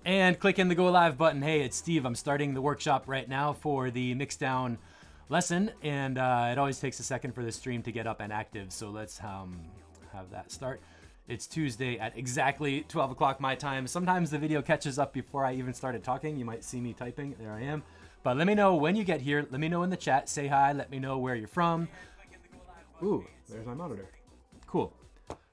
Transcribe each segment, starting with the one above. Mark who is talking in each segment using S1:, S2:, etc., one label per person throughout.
S1: And click in the go live button. Hey, it's Steve. I'm starting the workshop right now for the mixdown lesson, and it always takes a second for the stream to get up and active. So let's have that start. It's Tuesday at exactly 12 o'clock my time. Sometimes the video catches up before I even started talking. You might see me typing. There I am. But let me know when you get here. Let me know in the chat. Say hi. Let me know where you're from. Ooh, there's my monitor. Cool.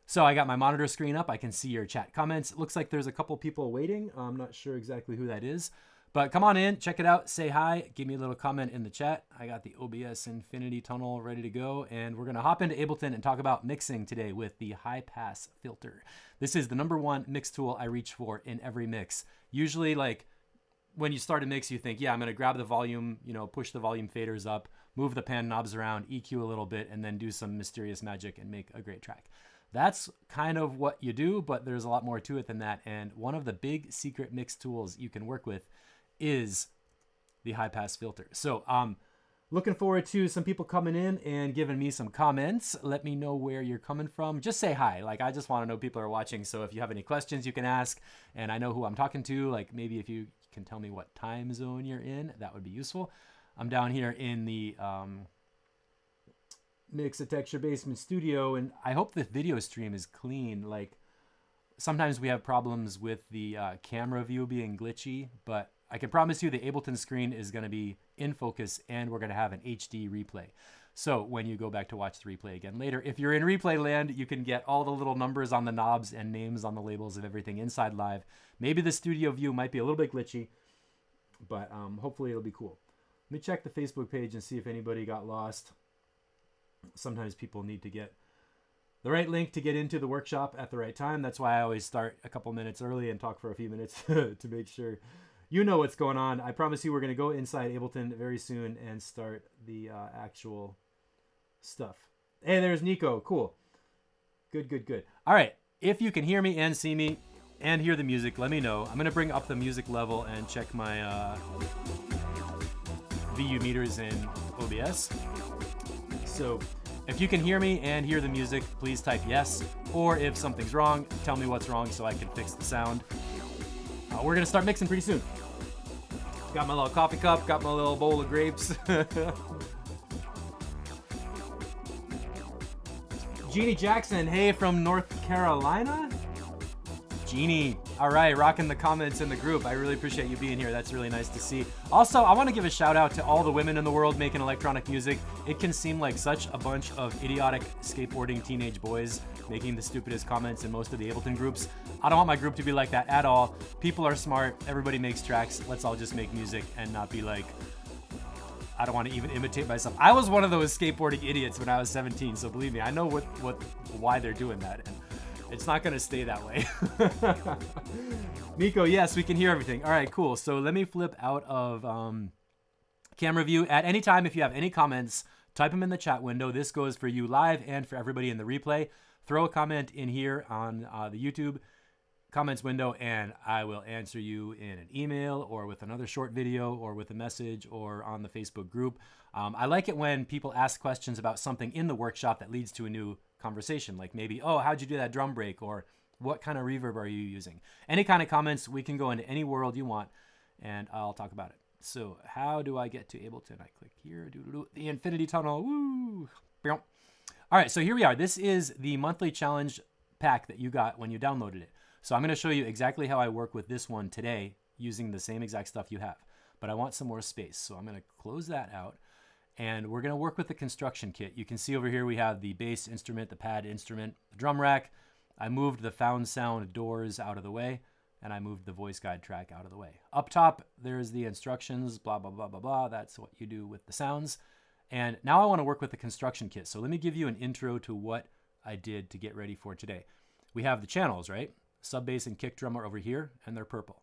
S1: So I got my monitor screen up. I can see your chat comments. It looks like there's a couple people waiting. I'm not sure exactly who that is. But come on in, check it out, say hi, give me a little comment in the chat. I got the OBS Infinity Tunnel ready to go, and we're gonna hop into Ableton and talk about mixing today with the high pass filter. This is the #1 mix tool I reach for in every mix. Usually, like, when you start a mix, you think, yeah, I'm gonna grab the volume, you know, push the volume faders up, move the pan knobs around, EQ a little bit, and then do some mysterious magic and make a great track. That's kind of what you do, but there's a lot more to it than that, and one of the big secret mix tools you can work with is the high pass filter. So looking forward to some people coming in and giving me some comments. Let me know where you're coming from. Just say hi. Like, I just want to know people are watching. So if you have any questions, you can ask, and I know who I'm talking to. Like, maybe if you can tell me what time zone you're in, that would be useful. I'm down here in the Mixitecture Basement Studio, and I hope the video stream is clean. Like, sometimes we have problems with the camera view being glitchy, but I can promise you the Ableton screen is going to be in focus, and we're going to have an HD replay. So when you go back to watch the replay again later, if you're in replay land, you can get all the little numbers on the knobs and names on the labels of everything inside live. Maybe the studio view might be a little bit glitchy, but hopefully it'll be cool. Let me check the Facebook page and see if anybody got lost. Sometimes people need to get the right link to get into the workshop at the right time. That's why I always start a couple minutes early and talk for a few minutes to make sure you know what's going on. I promise you we're going to go inside Ableton very soon and start the actual stuff. Hey, there's Nico. Cool. Good, good, good. All right. If you can hear me and see me and hear the music, let me know. I'm going to bring up the music level and check my VU meters in OBS. So if you can hear me and hear the music, please type yes. Or if something's wrong, tell me what's wrong so I can fix the sound. We're going to start mixing pretty soon. Got my little coffee cup, got my little bowl of grapes. Jeannie Jackson, hey, from North Carolina? Jeannie, all right, rocking the comments in the group. I really appreciate you being here. That's really nice to see. Also, I want to give a shout out to all the women in the world making electronic music. It can seem like such a bunch of idiotic skateboarding teenage boys making the stupidest comments in most of the Ableton groups. I don't want my group to be like that at all. People are smart. Everybody makes tracks. Let's all just make music and not be like, I don't want to even imitate myself. I was one of those skateboarding idiots when I was 17, so believe me, I know why they're doing that. And it's not going to stay that way. Nico, yes, we can hear everything. All right, cool. So let me flip out of camera view. At any time, if you have any comments, type them in the chat window. This goes for you live and for everybody in the replay. Throw a comment in here on the YouTube comments window, and I will answer you in an email or with another short video or with a message or on the Facebook group. I like it when people ask questions about something in the workshop that leads to a new conversation, like maybe, oh, how'd you do that drum break, or what kind of reverb are you using? Any kind of comments. We can go into any world you want and I'll talk about it. So how do I get to Ableton? I click here, the Infinity Tunnel. Woo! All right, so here we are. This is the monthly challenge pack that you got when you downloaded it. So I'm going to show you exactly how I work with this one today using the same exact stuff you have, but I want some more space. So I'm going to close that out. And we're going to work with the construction kit. You can see over here we have the bass instrument, the pad instrument, the drum rack. I moved the found sound doors out of the way, and I moved the voice guide track out of the way. Up top, there's the instructions, blah, blah, blah, blah, blah. That's what you do with the sounds. And now I want to work with the construction kit. So let me give you an intro to what I did to get ready for today. We have the channels, right? Sub bass and kick drum are over here, and they're purple.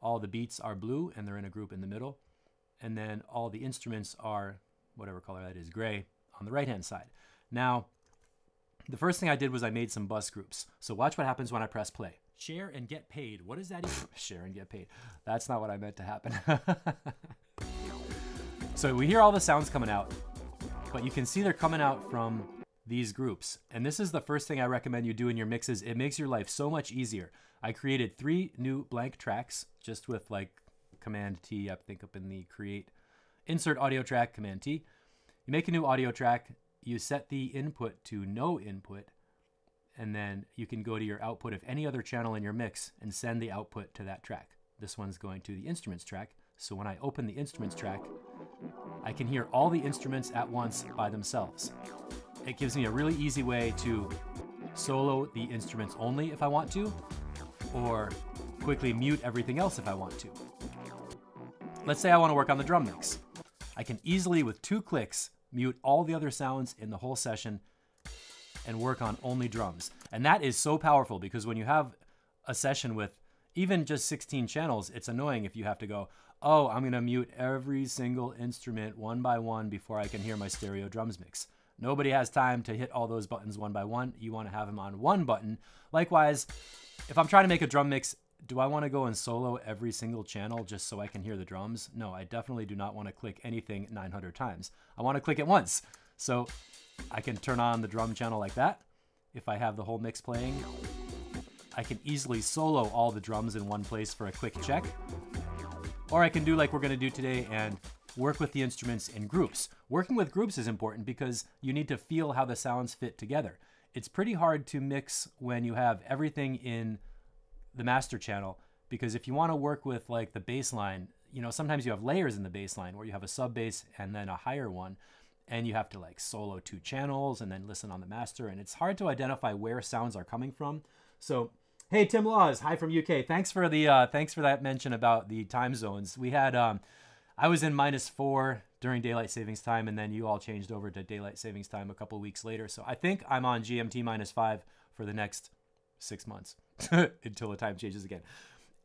S1: All the beats are blue, and they're in a group in the middle. And then all the instruments are whatever color that is, gray, on the right-hand side. Now, the first thing I did was I made some bus groups. So watch what happens when I press play. Share and get paid. What does that even? Share and get paid. That's not what I meant to happen. So we hear all the sounds coming out, but you can see they're coming out from these groups. And this is the first thing I recommend you do in your mixes. It makes your life so much easier. I created 3 new blank tracks just with like Command T, I think up in the create, insert audio track, Command T. You make a new audio track, you set the input to no input, and then you can go to your output of any other channel in your mix and send the output to that track. This one's going to the instruments track. So when I open the instruments track, I can hear all the instruments at once by themselves. It gives me a really easy way to solo the instruments only if I want to, or quickly mute everything else if I want to. Let's say I want to work on the drum mix. I can easily, with 2 clicks, mute all the other sounds in the whole session and work on only drums. And that is so powerful because when you have a session with even just 16 channels, it's annoying if you have to go, oh, I'm gonna mute every single instrument one by one before I can hear my stereo drums mix. Nobody has time to hit all those buttons one by one. You wanna have them on one button. Likewise, if I'm trying to make a drum mix, do I wanna go and solo every single channel just so I can hear the drums? No, I definitely do not wanna click anything 900 times. I wanna click it once. So I can turn on the drum channel like that. If I have the whole mix playing, I can easily solo all the drums in one place for a quick check. Or I can do like we're gonna do today and work with the instruments in groups. Working with groups is important because you need to feel how the sounds fit together. It's pretty hard to mix when you have everything in the master channel, because if you wanna work with like the bass line, you know, sometimes you have layers in the bass line where you have a sub bass and then a higher one, and you have to like solo 2 channels and then listen on the master, and it's hard to identify where sounds are coming from. So, hey, Tim Laws, hi from UK. Thanks for that mention about the time zones. We had, I was in -4 during daylight savings time, and then you all changed over to daylight savings time a couple weeks later. So I think I'm on GMT -5 for the next 6 months until the time changes again.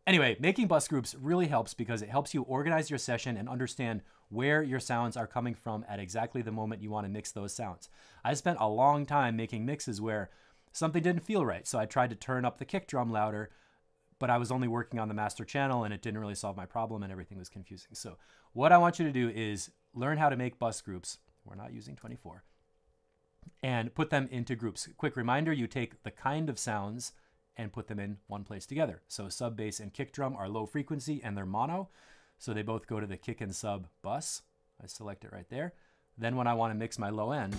S1: Anyway, making bus groups really helps because it helps you organize your session and understand where your sounds are coming from at exactly the moment you want to mix those sounds. I spent a long time making mixes where something didn't feel right, so I tried to turn up the kick drum louder, but I was only working on the master channel and it didn't really solve my problem and everything was confusing. So what I want you to do is learn how to make bus groups. We're not using 24. And put them into groups. Quick reminder, you take the kind of sounds and put them in one place together. So sub bass and kick drum are low frequency and they're mono. So they both go to the kick and sub bus. I select it right there. Then when I want to mix my low end,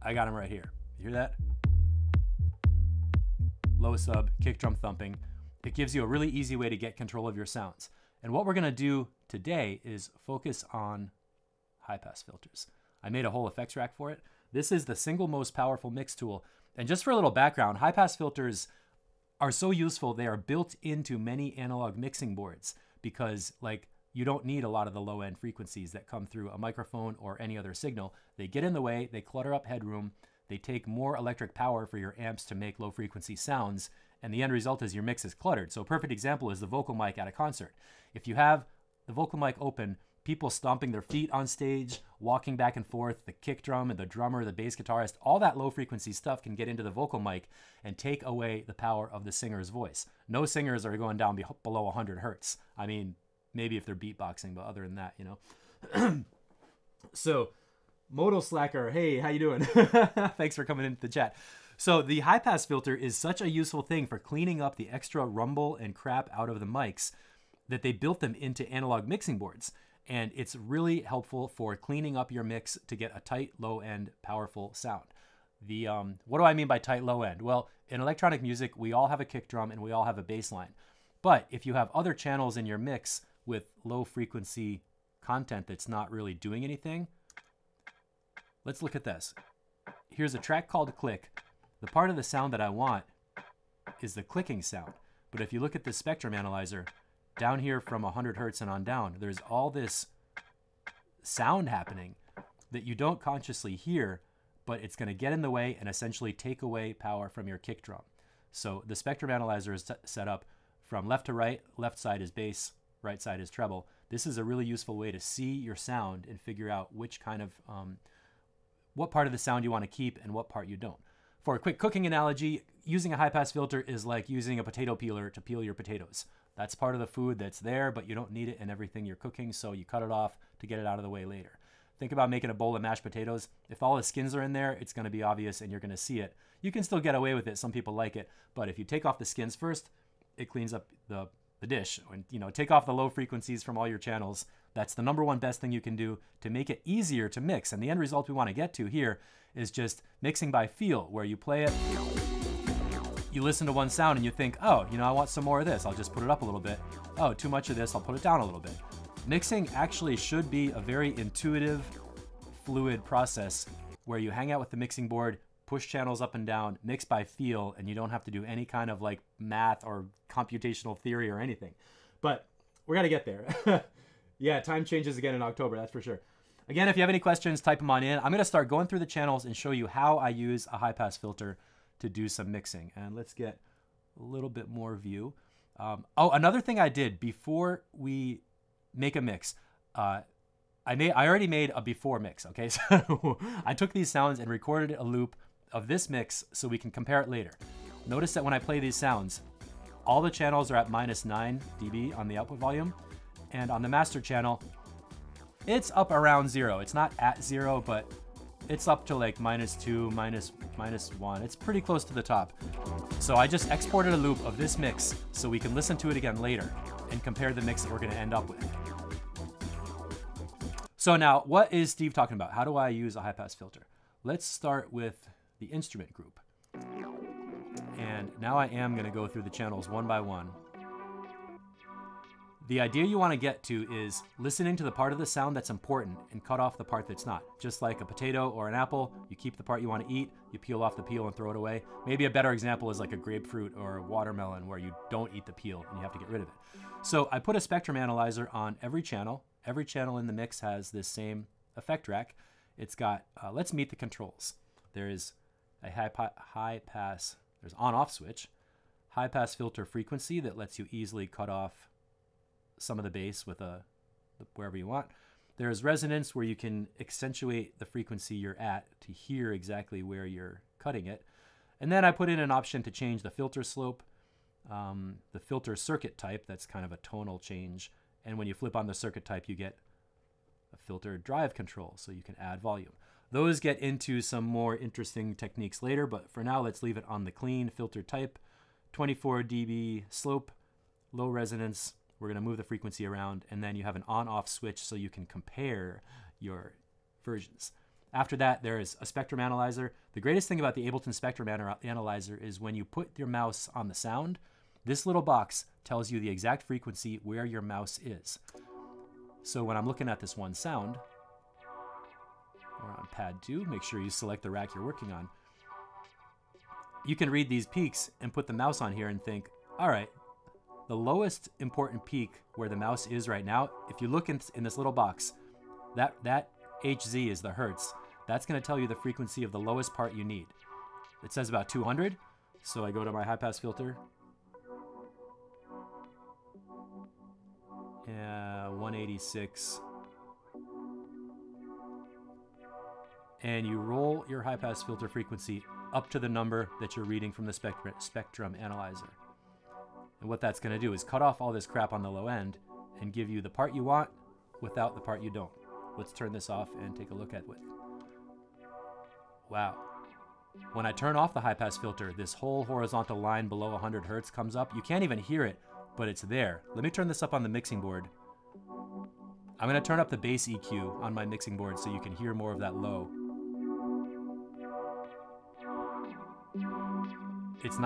S1: I got them right here. You hear that? Low sub, kick drum thumping. It gives you a really easy way to get control of your sounds. And what we're gonna do today is focus on high pass filters. I made a whole effects rack for it. This is the single most powerful mix tool. And just for a little background, high pass filters are so useful. They are built into many analog mixing boards because like you don't need a lot of the low end frequencies that come through a microphone or any other signal. They get in the way, they clutter up headroom, they take more electric power for your amps to make low frequency sounds, and the end result is your mix is cluttered. So a perfect example is the vocal mic at a concert. If you have the vocal mic open, people stomping their feet on stage, walking back and forth, the kick drum and the drummer, the bass guitarist, all that low frequency stuff can get into the vocal mic and take away the power of the singer's voice. No singers are going down below 100 hertz. I mean, maybe if they're beatboxing, but other than that, you know. So, Modal Slacker, hey, how you doing? Thanks for coming into the chat. So the high pass filter is such a useful thing for cleaning up the extra rumble and crap out of the mics that they built them into analog mixing boards. And it's really helpful for cleaning up your mix to get a tight, low-end, powerful sound. What do I mean by tight, low-end? Well, in electronic music, we all have a kick drum and we all have a bass line. But if you have other channels in your mix with low-frequency content that's not really doing anything, let's look at this. Here's a track called click. The part of the sound that I want is the clicking sound. But if you look at the spectrum analyzer, down here from 100 hertz and on down, there's all this sound happening that you don't consciously hear, but it's going to get in the way and essentially take away power from your kick drum. So the spectrum analyzer is set up from left to right. Left side is bass, right side is treble. This is a really useful way to see your sound and figure out which kind of, what part of the sound you want to keep and what part you don't. For a quick cooking analogy, using a high pass filter is like using a potato peeler to peel your potatoes. That's part of the food that's there, but you don't need it in everything you're cooking, so you cut it off to get it out of the way later. Think about making a bowl of mashed potatoes. If all the skins are in there, it's going to be obvious and you're going to see it. You can still get away with it. Some people like it. But if you take off the skins first, it cleans up the dish. And, you know, take off the low frequencies from all your channels. That's the number one best thing you can do to make it easier to mix. And the end result we want to get to here is just mixing by feel, where you play it, you listen to one sound and you think, oh, you know, I want some more of this. I'll just put it up a little bit. Oh, too much of this, I'll put it down a little bit. Mixing actually should be a very intuitive, fluid process where you hang out with the mixing board, push channels up and down, mix by feel, and you don't have to do any kind of like math or computational theory or anything. But we're gonna get there. Yeah, time changes again in October, that's for sure. Again, if you have any questions, type them on in. I'm gonna start going through the channels and show you how I use a high pass filter to do some mixing. And let's get a little bit more view. Oh, another thing I did before we make a mix, I already made a before mix, okay? So I took these sounds and recorded a loop of this mix so we can compare it later. Notice that when I play these sounds, all the channels are at -9 dB on the output volume, and on the master channel, it's up around 0. It's not at 0, but it's up to like -2, -1. It's pretty close to the top. So I just exported a loop of this mix so we can listen to it again later and compare the mix that we're gonna end up with. So now, what is Steve talking about? How do I use a high pass filter? Let's start with the instrument group. And now I am gonna go through the channels one by one. The idea you want to get to is listening to the part of the sound that's important and cut off the part that's not. Just like a potato or an apple, you keep the part you want to eat, you peel off the peel and throw it away. Maybe a better example is like a grapefruit or a watermelon where you don't eat the peel and you have to get rid of it. So I put a spectrum analyzer on every channel. Every channel in the mix has this same effect rack. It's got, let's meet the controls. There is a high pass, there's on-off switch, high pass filter frequency that lets you easily cut off some of the bass with wherever you want. There's resonance where you can accentuate the frequency you're at to hear exactly where you're cutting it. And then I put in an option to change the filter slope, the filter circuit type, that's kind of a tonal change. And when you flip on the circuit type, you get a filter drive control, so you can add volume. Those get into some more interesting techniques later, but for now, let's leave it on the clean filter type, 24 dB slope, low resonance. We're going to move the frequency around, and then you have an on-off switch so you can compare your versions. After that, there is a spectrum analyzer. The greatest thing about the Ableton Spectrum Analyzer is when you put your mouse on the sound, this little box tells you the exact frequency where your mouse is. So when I'm looking at this one sound, or on pad 2, make sure you select the rack you're working on. You can read these peaks and put the mouse on here and think, all right, the lowest important peak where the mouse is right now, if you look in this little box, that HZ is the hertz. That's going to tell you the frequency of the lowest part you need. It says about 200, so I go to my high pass filter. 186. And you roll your high pass filter frequency up to the number that you're reading from the spectrum analyzer. And what that's going to do is cut off all this crap on the low end and give you the part you want without the part you don't. Let's turn this off and take a look at it. Wow. When I turn off the high pass filter, this whole horizontal line below 100 hertz comes up. You can't even hear it, but it's there. Let me turn this up on the mixing board. I'm going to turn up the bass EQ on my mixing board so you can hear more of that low. It's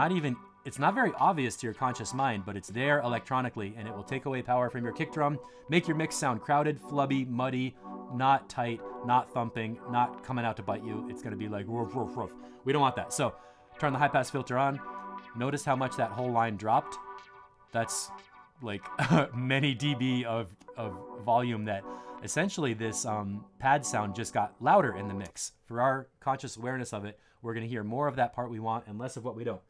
S1: not very obvious to your conscious mind, but it's there electronically, and it will take away power from your kick drum, make your mix sound crowded, flubby, muddy, not tight, not thumping, not coming out to bite you. It's going to be like woof, woof, woof. We don't want that. So turn the high pass filter on. Notice how much that whole line dropped. That's like many dB of volume that essentially this pad sound just got louder in the mix. For our conscious awareness of it, we're going to hear more of that part we want and less of what we don't.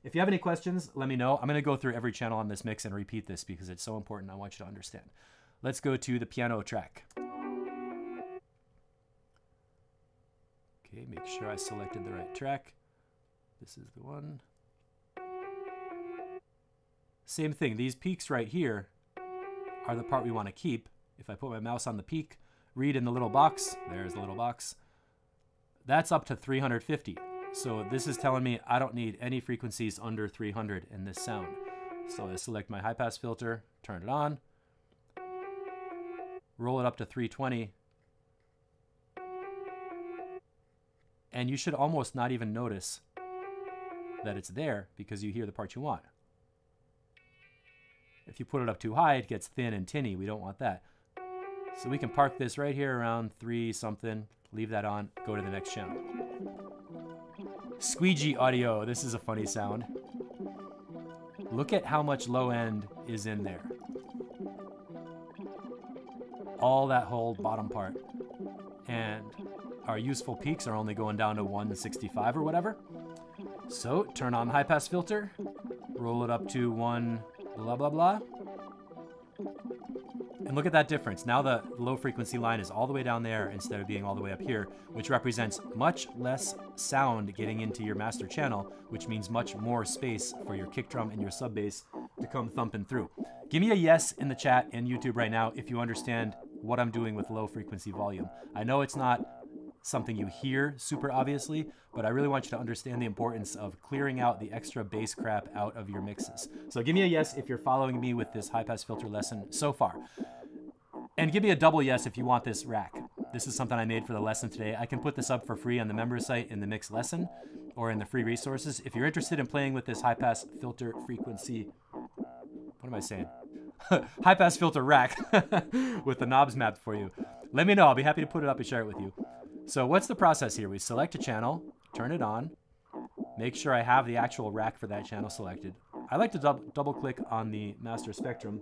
S1: If you have any questions, let me know. I'm going to go through every channel on this mix and repeat this because it's so important. I want you to understand. Let's go to the piano track. Okay, make sure I selected the right track. This is the one. Same thing. These peaks right here are the part we want to keep. If I put my mouse on the peak, read in the little box, there's the little box, that's up to 350. So this is telling me I don't need any frequencies under 300 in this sound. So I select my high pass filter, turn it on, roll it up to 320, and you should almost not even notice that it's there because you hear the part you want. If you put it up too high, it gets thin and tinny. We don't want that. So we can park this right here around 3 something, leave that on, go to the next channel. Squeegee audio. This is a funny sound. Look at how much low end is in there. All that whole bottom part. And our useful peaks are only going down to 165 or whatever. So turn on the high pass filter, roll it up to 1 blah blah blah. And look at that difference. Now the low frequency line is all the way down there instead of being all the way up here, which represents much less sound getting into your master channel, which means much more space for your kick drum and your sub bass to come thumping through. Give me a yes in the chat and YouTube right now if you understand what I'm doing with low frequency volume. I know it's not something you hear super obviously, but I really want you to understand the importance of clearing out the extra bass crap out of your mixes. So give me a yes if you're following me with this high pass filter lesson so far. And give me a double yes if you want this rack. This is something I made for the lesson today. I can put this up for free on the members site in the mix lesson or in the free resources. If you're interested in playing with this high pass filter frequency, what am I saying? High pass filter rack with the knobs mapped for you, let me know. I'll be happy to put it up and share it with you. So what's the process here? We select a channel, turn it on, make sure I have the actual rack for that channel selected. I like to double click on the master spectrum.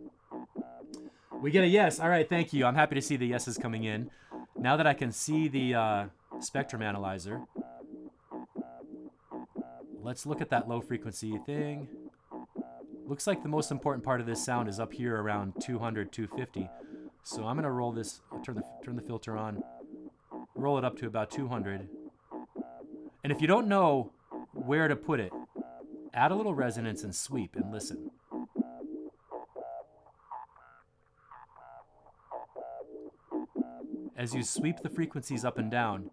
S1: We get a yes. All right, thank you. I'm happy to see the yeses coming in. Now that I can see the spectrum analyzer, let's look at that low frequency thing. Looks like the most important part of this sound is up here around 200, 250. So I'm gonna roll this, turn the filter on, roll it up to about 200. And if you don't know where to put it, add a little resonance and sweep and listen. As you sweep the frequencies up and down,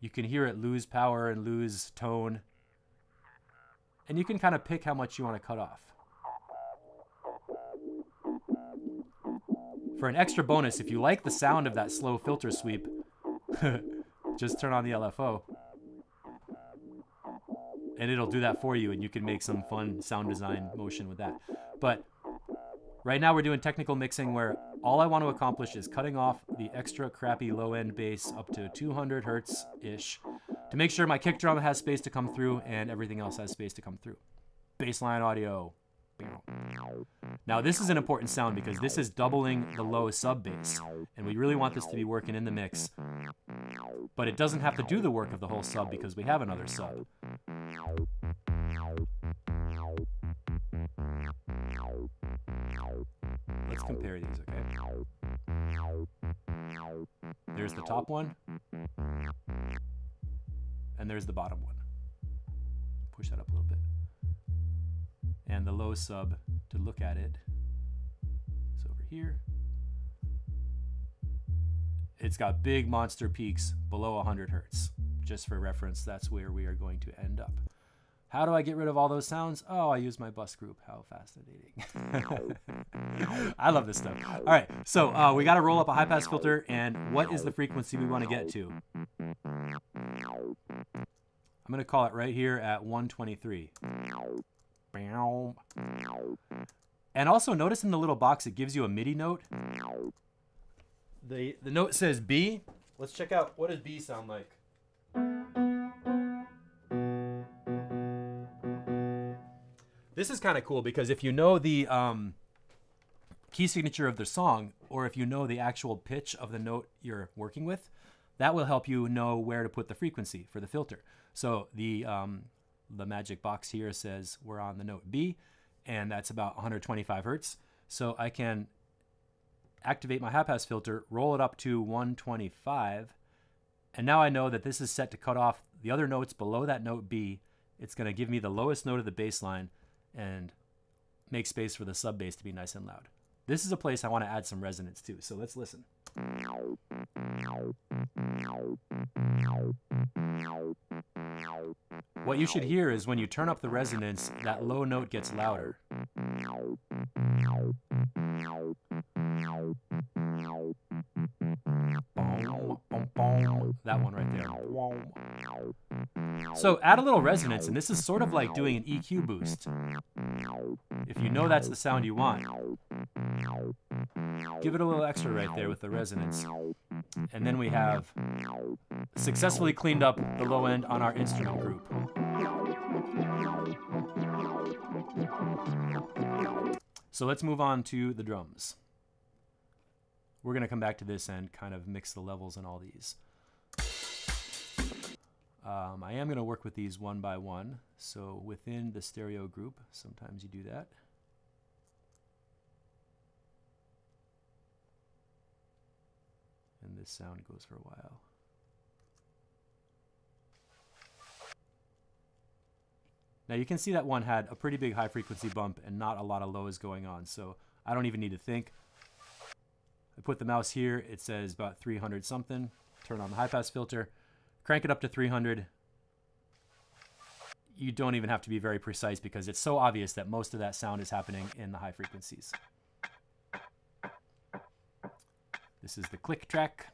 S1: you can hear it lose power and lose tone. And you can kind of pick how much you want to cut off. For an extra bonus, if you like the sound of that slow filter sweep, just turn on the LFO. And it'll do that for you, and you can make some fun sound design motion with that. But right now we're doing technical mixing where all I want to accomplish is cutting off the extra crappy low-end bass up to 200 hertz-ish to make sure my kick drum has space to come through and everything else has space to come through. Bassline audio. Now this is an important sound because this is doubling the low sub bass, and we really want this to be working in the mix. But it doesn't have to do the work of the whole sub because we have another sub. Let's compare these, okay? There's the top one, and there's the bottom one. Push that up a little bit. And the low sub, to look at it, is over here. It's got big monster peaks below 100 hertz. Just for reference, that's where we are going to end up. How do I get rid of all those sounds? Oh, I use my bus group. How fascinating. I love this stuff. All right, so we got to roll up a high pass filter, and what is the frequency we want to get to? I'm going to call it right here at 123. And also notice in the little box it gives you a MIDI note. The note says B. Let's check out, what does B sound like? This is kind of cool because if you know the key signature of the song, or if you know the actual pitch of the note you're working with, that will help you know where to put the frequency for the filter. So the magic box here says we're on the note B, and that's about 125 hertz. So I can activate my high pass filter, roll it up to 125, and now I know that this is set to cut off the other notes below that note B. It's going to give me the lowest note of the bass line, and make space for the sub bass to be nice and loud. This is a place I want to add some resonance too, so let's listen. What you should hear is when you turn up the resonance, that low note gets louder. That one right there. So add a little resonance, and this is sort of like doing an EQ boost. If you know that's the sound you want, give it a little extra right there with the resonance. And then we have successfully cleaned up the low end on our instrument group. So let's move on to the drums. We're going to come back to this and kind of mix the levels in all these. I am going to work with these one by one. So within the stereo group, sometimes you do that. And this sound goes for a while. Now you can see that one had a pretty big high frequency bump and not a lot of lows going on. So I don't even need to think. I put the mouse here, it says about 300 something. Turn on the high pass filter, crank it up to 300. You don't even have to be very precise because it's so obvious that most of that sound is happening in the high frequencies. This is the click track.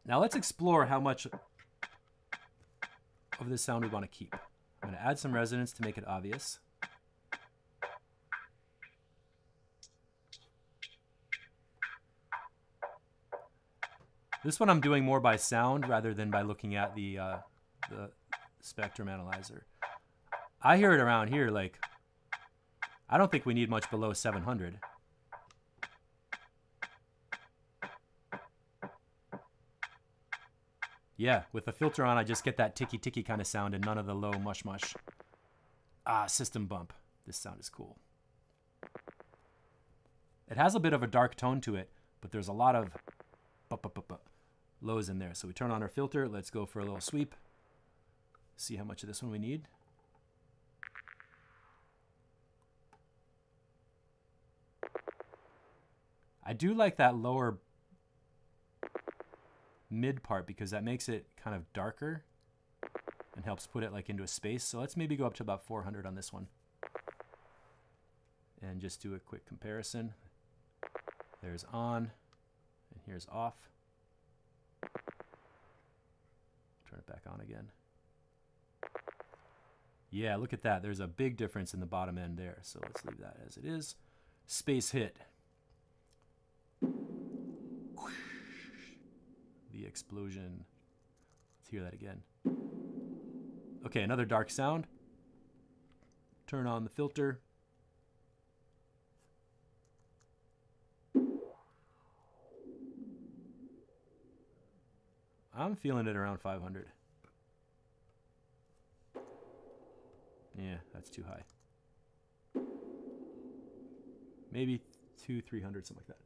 S1: Now let's explore how much of this sound we want to keep. I'm going to add some resonance to make it obvious. This one I'm doing more by sound rather than by looking at the spectrum analyzer. I hear it around here, like, I don't think we need much below 700. Yeah, with the filter on, I just get that ticky-ticky kind of sound and none of the low mush-mush. Ah, system bump. This sound is cool. It has a bit of a dark tone to it, but there's a lot of lows in there. So we turn on our filter. Let's go for a little sweep. See how much of this one we need. I do like that lower mid part because that makes it kind of darker and helps put it like into a space. So let's maybe go up to about 400 on this one and just do a quick comparison. There's on and here's off. Turn it back on again. Yeah, look at that. There's a big difference in the bottom end there. So let's leave that as it is. Space hit. The explosion. Let's hear that again. Okay, another dark sound. Turn on the filter. I'm feeling it around 500. Yeah, that's too high. Maybe 300, something like that.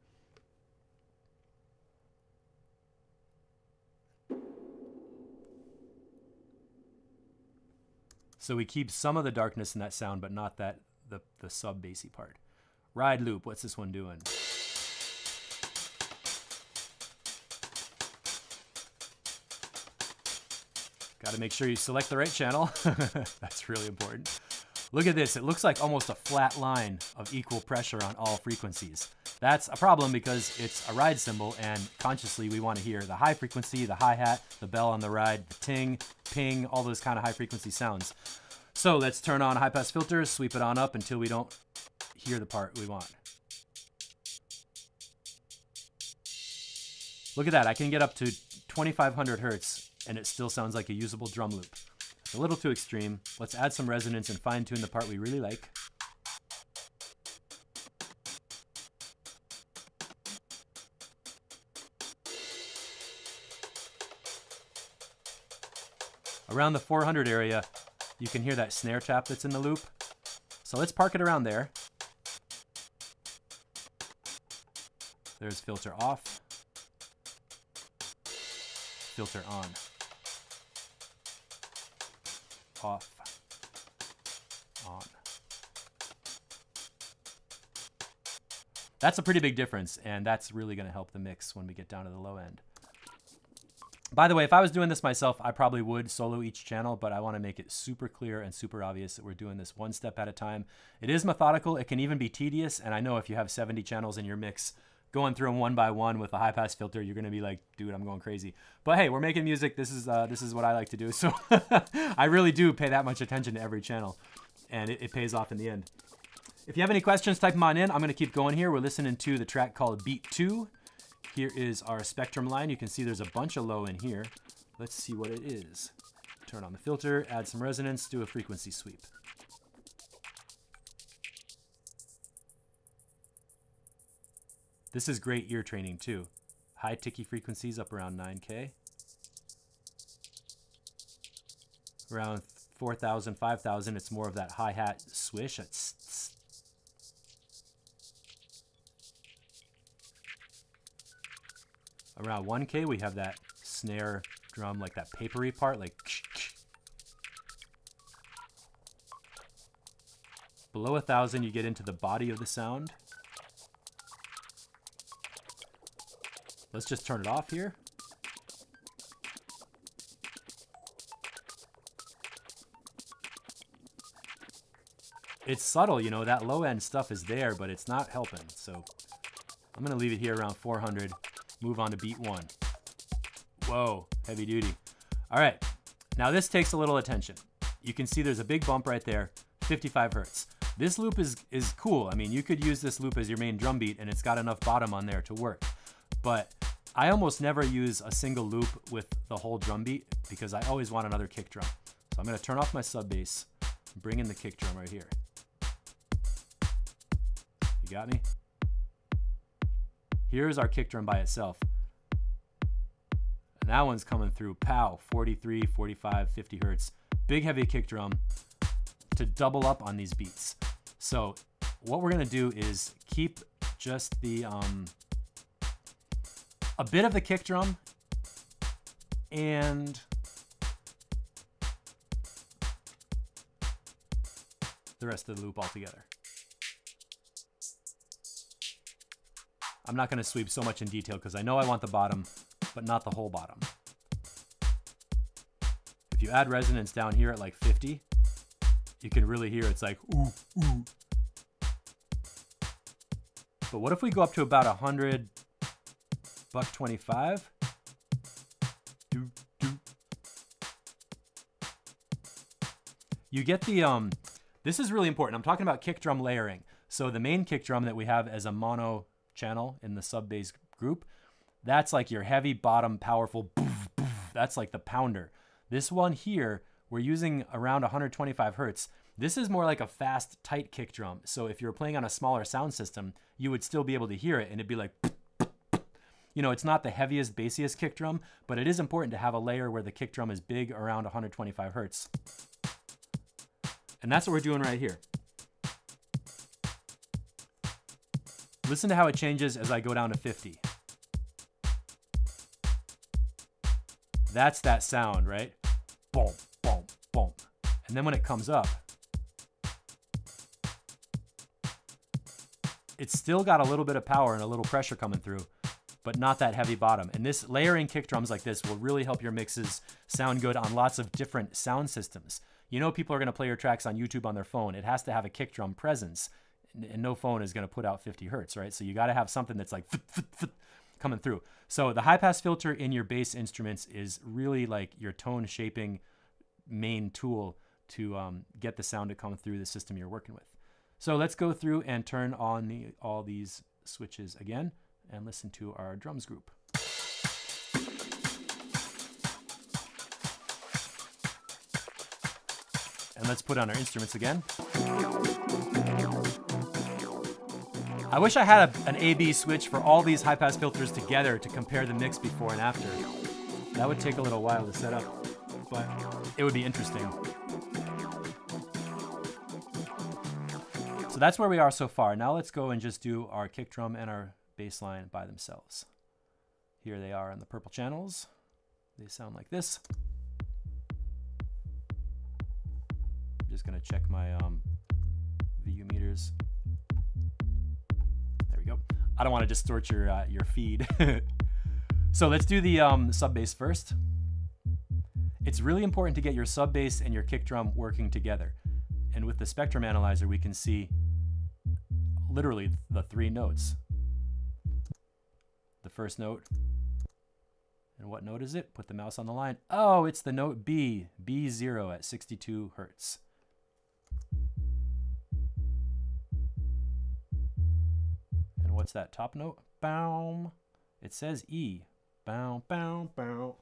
S1: So we keep some of the darkness in that sound, but not that the sub bassy part. Ride loop, what's this one doing? Got to make sure you select the right channel. That's really important. Look at this. It looks like almost a flat line of equal pressure on all frequencies. That's a problem because it's a ride cymbal, and consciously we want to hear the high frequency, the hi-hat, the bell on the ride, the ting, ping, all those kind of high frequency sounds. So let's turn on high pass filters, sweep it on up until we don't hear the part we want. Look at that. I can get up to 2500 hertz and it still sounds like a usable drum loop. It's a little too extreme. Let's add some resonance and fine tune the part we really like. Around the 400 area, you can hear that snare tap that's in the loop. So let's park it around there. There's filter off, filter on, off. That's a pretty big difference, and that's really going to help the mix when we get down to the low end. By the way, if I was doing this myself, I probably would solo each channel, but I want to make it super clear and super obvious that we're doing this one step at a time. It is methodical. It can even be tedious, and I know if you have 70 channels in your mix, going through them one by one with a high-pass filter, you're going to be like, dude, I'm going crazy. But hey, we're making music. This is what I like to do, so I really do pay that much attention to every channel, and it pays off in the end. If you have any questions, type them on in. I'm going to keep going here. We're listening to the track called Beat 2. Here is our spectrum line. You can see there's a bunch of low in here. Let's see what it is. Turn on the filter, add some resonance, do a frequency sweep. This is great ear training too. High ticky frequencies up around 9K. Around 4,000, 5,000, it's more of that hi-hat swish. It's around 1K, we have that snare drum, like that papery part, like. Below 1,000, you get into the body of the sound. Let's just turn it off here. It's subtle, you know, that low end stuff is there, but it's not helping. So I'm gonna leave it here around 400. Move on to beat 1. Whoa, heavy duty. All right, now this takes a little attention. You can see there's a big bump right there, 55 hertz. This loop is cool. I mean, you could use this loop as your main drum beat and it's got enough bottom on there to work. But I almost never use a single loop with the whole drum beat because I always want another kick drum. So I'm gonna turn off my sub bass, bring in the kick drum right here. You got me? Here's our kick drum by itself. And that one's coming through, pow, 43, 45, 50 hertz. Big heavy kick drum to double up on these beats. So what we're gonna do is keep just the, a bit of the kick drum and the rest of the loop altogether. I'm not going to sweep so much in detail because I know I want the bottom, but not the whole bottom. If you add resonance down here at like 50, you can really hear it's like, ooh, ooh. But what if we go up to about 100, $125? Do, do. You get the, this is really important. I'm talking about kick drum layering. So the main kick drum that we have as a mono channel in the sub bass group, that's like your heavy bottom powerful boof, boof. That's like the pounder. This one here, we're using around 125 hertz. This is more like a fast tight kick drum. So if you're playing on a smaller sound system, you would still be able to hear it and it'd be like, you know, it's not the heaviest bassiest kick drum, but it is important to have a layer where the kick drum is big around 125 hertz. And that's what we're doing right here. Listen to how it changes as I go down to 50. That's that sound, right? Boom, boom, boom. And then when it comes up, it's still got a little bit of power and a little pressure coming through, but not that heavy bottom. And this layering kick drums like this will really help your mixes sound good on lots of different sound systems. You know, people are gonna play your tracks on YouTube on their phone. It has to have a kick drum presence. And no phone is going to put out 50 hertz, right? So you got to have something that's like coming through. So the high pass filter in your bass instruments is really like your tone shaping main tool to get the sound to come through the system you're working with. So let's go through and turn on all these switches again and listen to our drums group. And let's put on our instruments again. I wish I had an A/B switch for all these high-pass filters together to compare the mix before and after. That would take a little while to set up, but it would be interesting. So that's where we are so far. Now let's go and just do our kick drum and our bass line by themselves. Here they are on the purple channels. They sound like this. I'm just gonna check my VU meters. There we go. I don't want to distort your feed. So let's do the sub bass first. It's really important to get your sub bass and your kick drum working together. And with the spectrum analyzer, we can see literally the 3 notes. The first note. And what note is it? Put the mouse on the line. Oh, it's the note B, B0 at 62 Hertz. And what's that top note? Bow. It says E. Bow, bow, bow.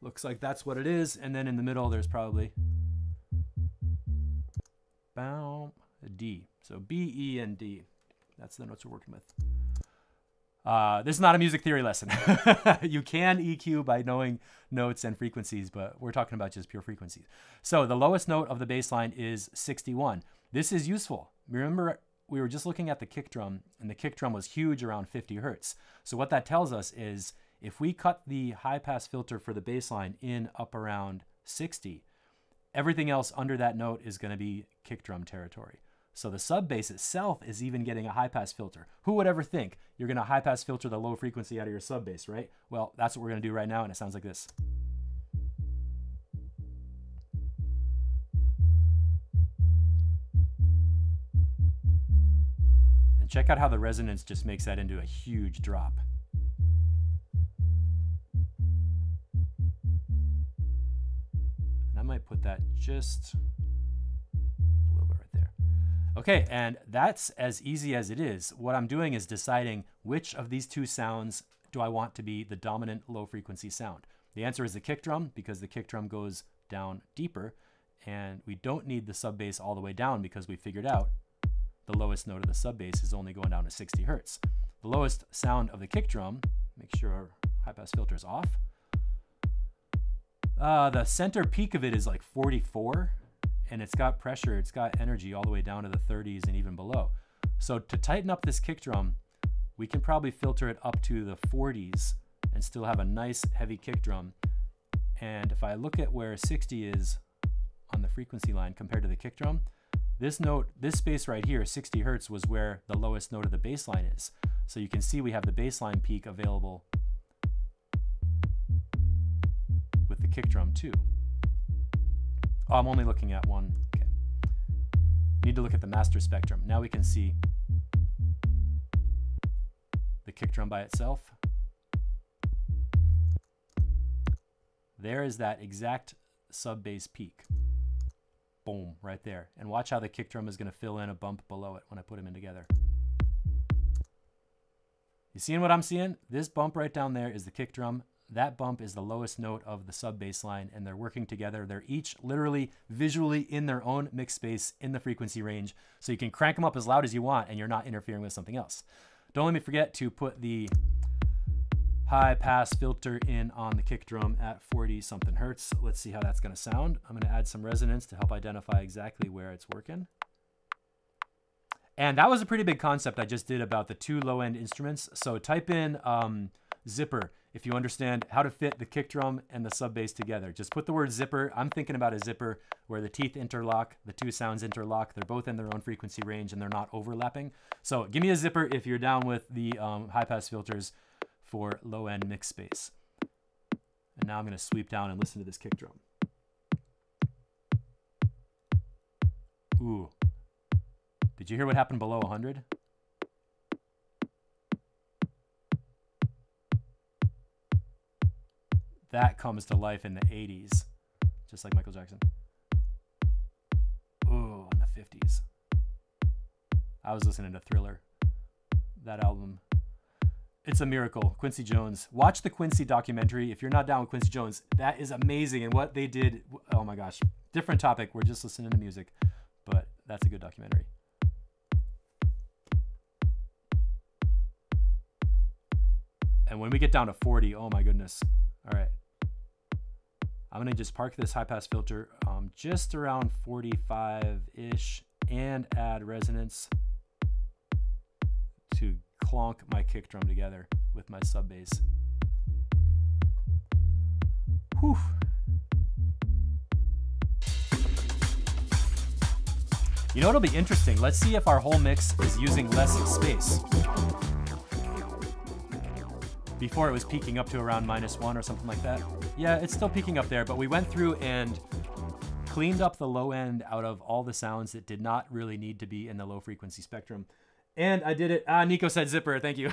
S1: Looks like that's what it is. And then in the middle, there's probably bow, D. So B, E, and D. That's the notes we're working with. This is not a music theory lesson. You can EQ by knowing notes and frequencies, but we're talking about just pure frequencies. So the lowest note of the bass line is 61. This is useful. Remember, we were just looking at the kick drum, and the kick drum was huge, around 50 Hertz. So what that tells us is if we cut the high pass filter for the bass line in up around 60, everything else under that note is going to be kick drum territory. So the sub bass itself is even getting a high pass filter. Who would ever think you're going to high pass filter the low frequency out of your sub bass, right? Well, that's what we're going to do right now, and it sounds like this. And check out how the resonance just makes that into a huge drop. And I might put that just a little bit right there. Okay, and that's as easy as it is. What I'm doing is deciding which of these 2 sounds do I want to be the dominant low frequency sound. The answer is the kick drum, because the kick drum goes down deeper, and we don't need the sub bass all the way down because we figured out the lowest note of the sub bass is only going down to 60 Hertz. The lowest sound of the kick drum, make sure our high pass filter is off. The center peak of it is like 44. And it's got pressure, it's got energy all the way down to the 30s and even below. So to tighten up this kick drum, we can probably filter it up to the 40s and still have a nice heavy kick drum. And if I look at where 60 is on the frequency line compared to the kick drum, this note, this space right here, 60 Hertz, was where the lowest note of the bass line is. So you can see we have the bass line peak available with the kick drum too. Oh, I'm only looking at one. Okay. Need to look at the master spectrum. Now we can see the kick drum by itself. There is that exact sub bass peak. Boom, right there. And watch how the kick drum is going to fill in a bump below it when I put them in together. You seeing what I'm seeing? This bump right down there is the kick drum. That bump is the lowest note of the sub bass line, and they're working together. They're each literally visually in their own mix space in the frequency range, so you can crank them up as loud as you want and you're not interfering with something else. Don't let me forget to put the high pass filter in on the kick drum at 40 something Hertz. Let's see how that's going to sound. I'm going to add some resonance to help identify exactly where it's working. And that was a pretty big concept I just did about the 2 low-end instruments. So type in zipper if you understand how to fit the kick drum and the sub bass together. Just put the word zipper. I'm thinking about a zipper where the teeth interlock, the 2 sounds interlock. They're both in their own frequency range and they're not overlapping. So give me a zipper if you're down with the high pass filters for low-end mix space. And now I'm going to sweep down and listen to this kick drum. Ooh. Did you hear what happened below 100? That comes to life in the 80s, just like Michael Jackson. Ooh, in the 50s. I was listening to Thriller, that album. It's a miracle. Quincy Jones. Watch the Quincy documentary. If you're not down with Quincy Jones, that is amazing. And what they did, oh my gosh. Different topic. We're just listening to music, but that's a good documentary. And when we get down to 40, oh my goodness. All right. I'm going to just park this high pass filter just around 45-ish and add resonance to clonk my kick drum together with my sub bass. Whew. You know, it'll be interesting. Let's see if our whole mix is using less space. Before it was peaking up to around -1 or something like that. Yeah, it's still peaking up there, but we went through and cleaned up the low end out of all the sounds that did not really need to be in the low frequency spectrum. And I did it. Nico said zipper, thank you.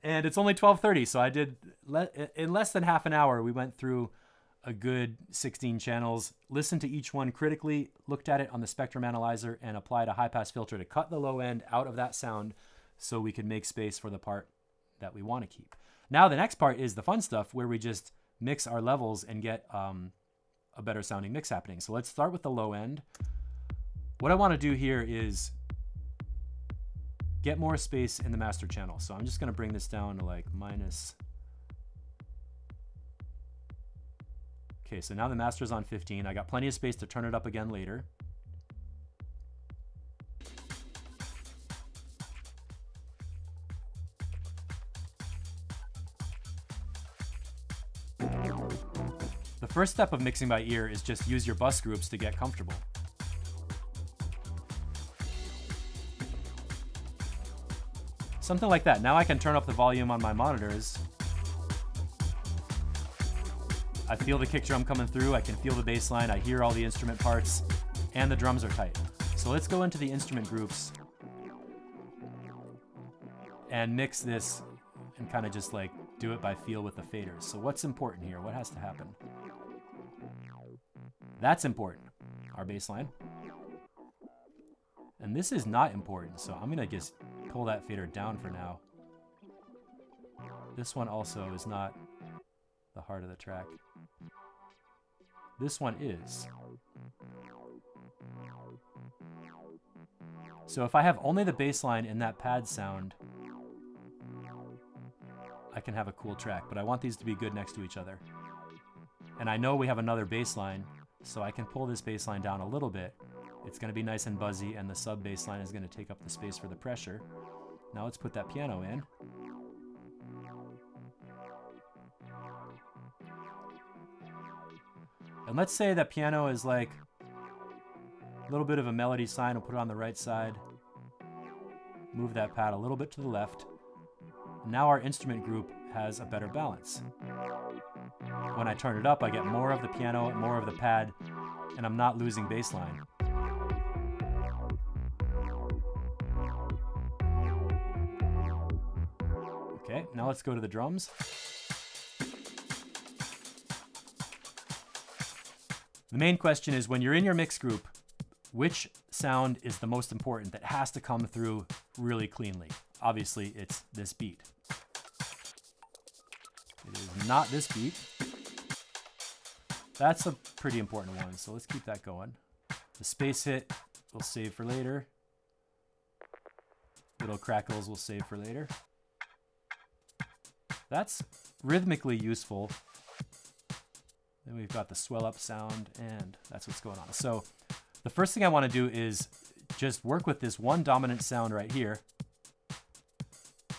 S1: And it's only 12:30, so I did, in less than half an hour, we went through a good 16 channels, listened to each one critically, looked at it on the spectrum analyzer, and applied a high pass filter to cut the low end out of that sound so we could make space for the part that we want to keep. Now the next part is the fun stuff where we just mix our levels and get a better sounding mix happening. So let's start with the low end. What I want to do here is get more space in the master channel. So I'm just going to bring this down to like minus. Okay, so now the master's on 15. I got plenty of space to turn it up again later. The first step of mixing by ear is just use your bus groups to get comfortable. Something like that. Now I can turn up the volume on my monitors. I feel the kick drum coming through, I can feel the bass line, I hear all the instrument parts, and the drums are tight. So let's go into the instrument groups and mix this and kind of just like do it by feel with the faders. So what's important here? What has to happen? That's important, our bass line. And this is not important, so I'm gonna just pull that fader down for now. This one also is not the heart of the track. This one is. So if I have only the bass line in that pad sound, I can have a cool track, but I want these to be good next to each other. And I know we have another bass line, so I can pull this bass line down a little bit. It's going to be nice and buzzy, and the sub bass line is going to take up the space for the pressure. Now let's put that piano in. And let's say that piano is like a little bit of a melody sign. I'll put it on the right side. Move that pad a little bit to the left. Now our instrument group has a better balance. When I turn it up, I get more of the piano, more of the pad, and I'm not losing bass line. Okay, now let's go to the drums. The main question is, when you're in your mix group, which sound is the most important that has to come through really cleanly? Obviously, it's this beat. It is not this beat. That's a pretty important one, so let's keep that going. The space hit we'll save for later. Little crackles we'll save for later. That's rhythmically useful. Then we've got the swell up sound, and that's what's going on. So the first thing I want to do is just work with this one dominant sound right here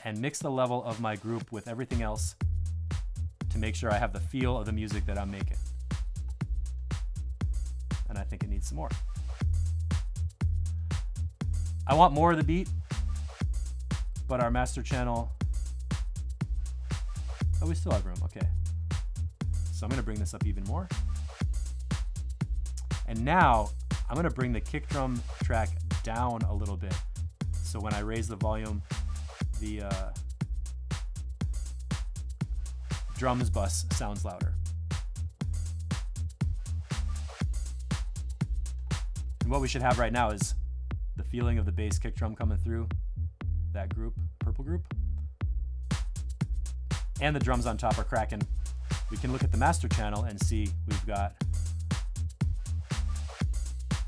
S1: and mix the level of my group with everything else to make sure I have the feel of the music that I'm making. And I think it needs some more. I want more of the beat, but our master channel, oh, we still have room, okay. So I'm gonna bring this up even more. And now I'm gonna bring the kick drum track down a little bit. So when I raise the volume, the drums bus sounds louder. And what we should have right now is the feeling of the bass kick drum coming through that group, purple group. And the drums on top are cracking. We can look at the master channel and see we've got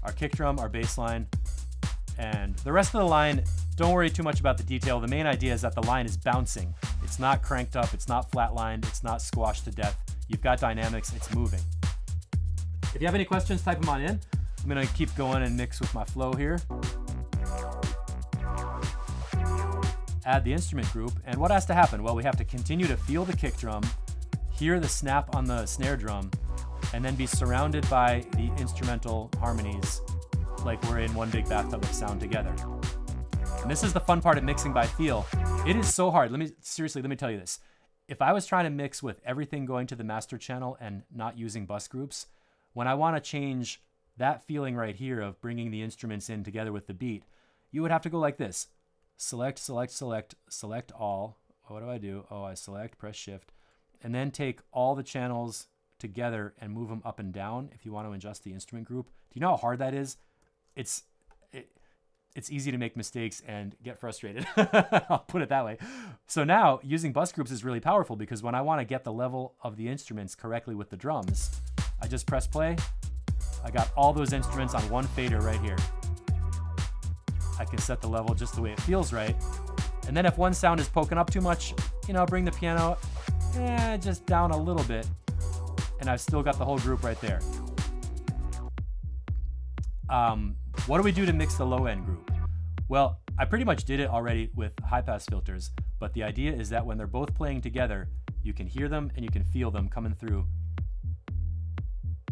S1: our kick drum, our bass line, and the rest of the line. Don't worry too much about the detail. The main idea is that the line is bouncing. It's not cranked up, it's not flatlined, it's not squashed to death. You've got dynamics, it's moving. If you have any questions, type them on in. I'm gonna keep going and mix with my flow here. Add the instrument group, and what has to happen? Well, we have to continue to feel the kick drum, hear the snap on the snare drum, and then be surrounded by the instrumental harmonies like we're in one big bathtub of sound together. And this is the fun part of mixing by feel. It is so hard. Let me tell you this. If I was trying to mix with everything going to the master channel and not using bus groups, when I want to change that feeling right here of bringing the instruments in together with the beat, you would have to go like this. Select, select, select, select all. What do I do? Oh, I select, press shift, and then take all the channels together and move them up and down if you want to adjust the instrument group. Do you know how hard that is? It's easy to make mistakes and get frustrated. I'll put it that way. So now using bus groups is really powerful because when I want to get the level of the instruments correctly with the drums, I just press play. I got all those instruments on one fader right here. I can set the level just the way it feels right. And then if one sound is poking up too much, you know, bring the piano just down a little bit. And I've still got the whole group right there. What do we do to mix the low end group? Well, I pretty much did it already with high pass filters, but the idea is that when they're both playing together, you can hear them and you can feel them coming through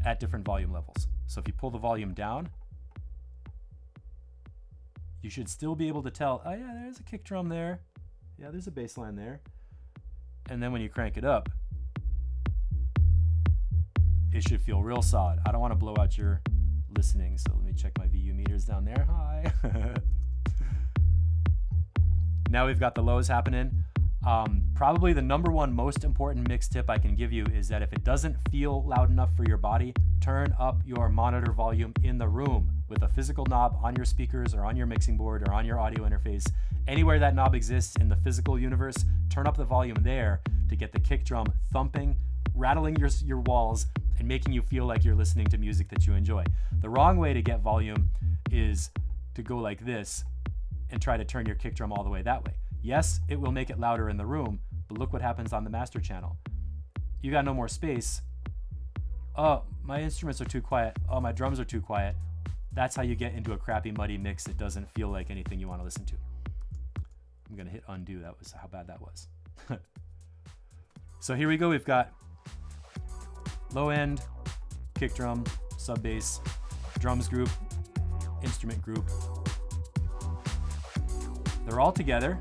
S1: at different volume levels. So if you pull the volume down, you should still be able to tell, oh yeah, there's a kick drum there. Yeah, there's a bass line there. And then when you crank it up, it should feel real solid. I don't want to blow out your listening, so let me check my VU meters down there. Hi. Now we've got the lows happening. Probably the number one most important mix tip I can give you is that if it doesn't feel loud enough for your body, turn up your monitor volume in the room with a physical knob on your speakers or on your mixing board or on your audio interface. Anywhere that knob exists in the physical universe, turn up the volume there to get the kick drum thumping, rattling your walls, and making you feel like you're listening to music that you enjoy. The wrong way to get volume is to go like this and try to turn your kick drum all the way that way. Yes, it will make it louder in the room, but look what happens on the master channel. You got no more space. Oh, my instruments are too quiet. Oh, my drums are too quiet. That's how you get into a crappy, muddy mix that doesn't feel like anything you want to listen to. I'm gonna hit undo. That was how bad that was. So here we go. We've got low end, kick drum, sub bass, drums group, instrument group. They're all together.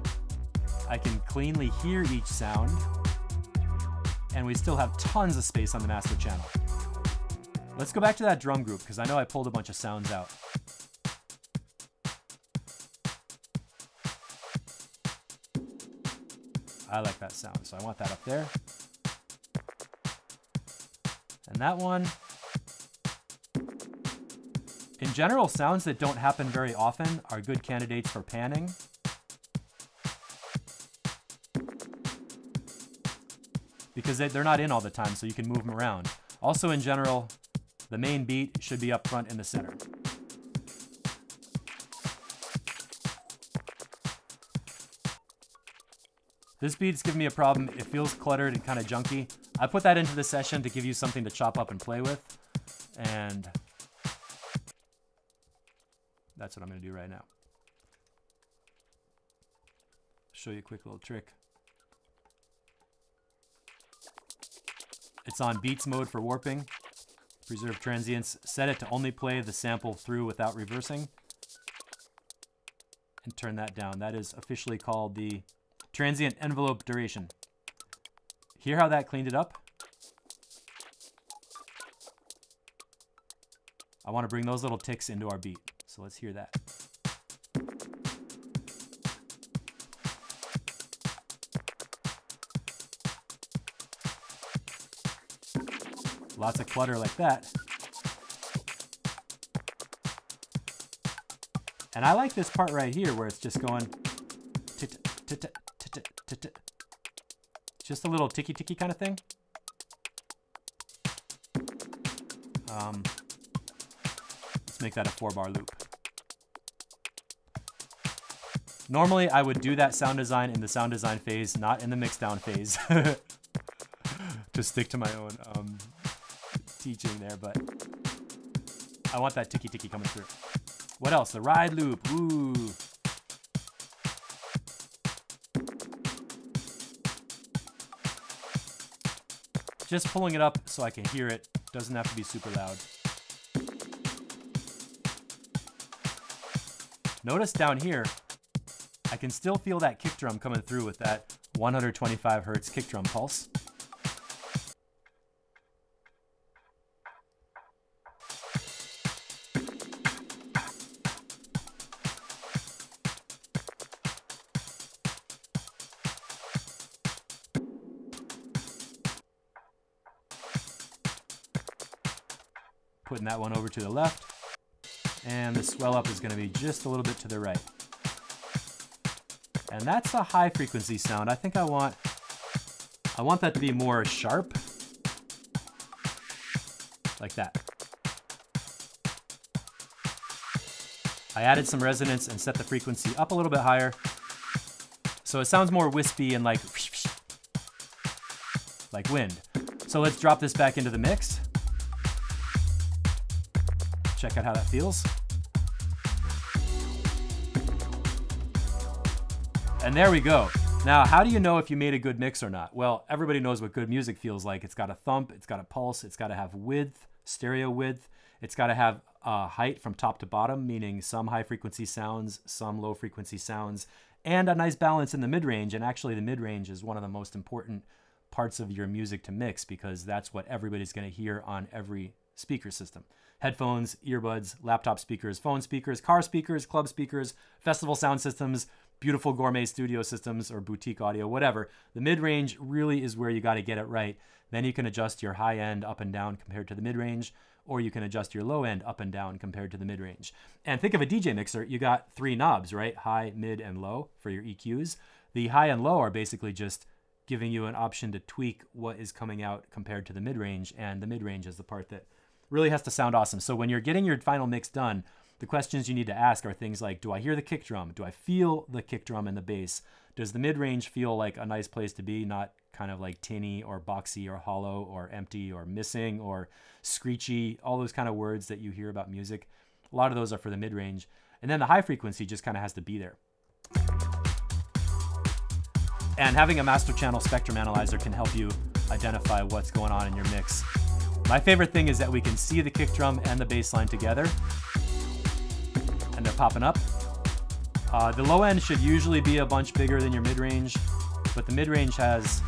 S1: I can cleanly hear each sound, and we still have tons of space on the master channel. Let's go back to that drum group because I know I pulled a bunch of sounds out. I like that sound, so I want that up there. And that one. In general, sounds that don't happen very often are good candidates for panning. Because they're not in all the time, so you can move them around. Also, in general, the main beat should be up front in the center. This beat's giving me a problem. It feels cluttered and kind of junky. I put that into the session to give you something to chop up and play with. And that's what I'm going to do right now. Show you a quick little trick. It's on beats mode for warping. Preserve transients. Set it to only play the sample through without reversing. And turn that down. That is officially called the transient envelope duration. Hear how that cleaned it up? I want to bring those little ticks into our beat. So let's hear that. Lots of clutter like that. And I like this part right here where it's just going just a little ticky ticky kind of thing. Let's make that a 4-bar loop. Normally I would do that sound design in the sound design phase, not in the mixdown phase. To stick to my own teaching there, but I want that ticky ticky coming through. What else? The ride loop. Ooh. Just pulling it up so I can hear it. Doesn't have to be super loud. Notice down here, I can still feel that kick drum coming through with that 125 hertz kick drum pulse. Putting that one over to the left, and the swell up is going to be just a little bit to the right. And that's a high frequency sound. I think I want that to be more sharp, like that. I added some resonance and set the frequency up a little bit higher, so it sounds more wispy and like wind. So let's drop this back into the mix. Check out how that feels. And there we go. Now, how do you know if you made a good mix or not? Well, everybody knows what good music feels like. It's got a thump, it's got a pulse, it's got to have width, stereo width. It's got to have height from top to bottom, meaning some high frequency sounds, some low frequency sounds, and a nice balance in the mid-range. And actually the mid-range is one of the most important parts of your music to mix, because that's what everybody's going to hear on every speaker system. Headphones, earbuds, laptop speakers, phone speakers, car speakers, club speakers, festival sound systems, beautiful gourmet studio systems, or boutique audio, whatever. The mid-range really is where you got to get it right. Then you can adjust your high end up and down compared to the mid-range, or you can adjust your low end up and down compared to the mid-range. And think of a DJ mixer. You got 3 knobs, right? High, mid, and low for your EQs. The high and low are basically just giving you an option to tweak what is coming out compared to the mid-range, and the mid-range is the part that really has to sound awesome. So when you're getting your final mix done, the questions you need to ask are things like, do I hear the kick drum? Do I feel the kick drum and the bass? Does the mid-range feel like a nice place to be, not kind of like tinny or boxy or hollow or empty or missing or screechy, all those kind of words that you hear about music? A lot of those are for the mid-range. And then the high frequency just kind of has to be there. And having a master channel spectrum analyzer can help you identify what's going on in your mix. My favorite thing is that we can see the kick drum and the bass line together, and they're popping up. The low end should usually be a bunch bigger than your mid-range, but the mid-range has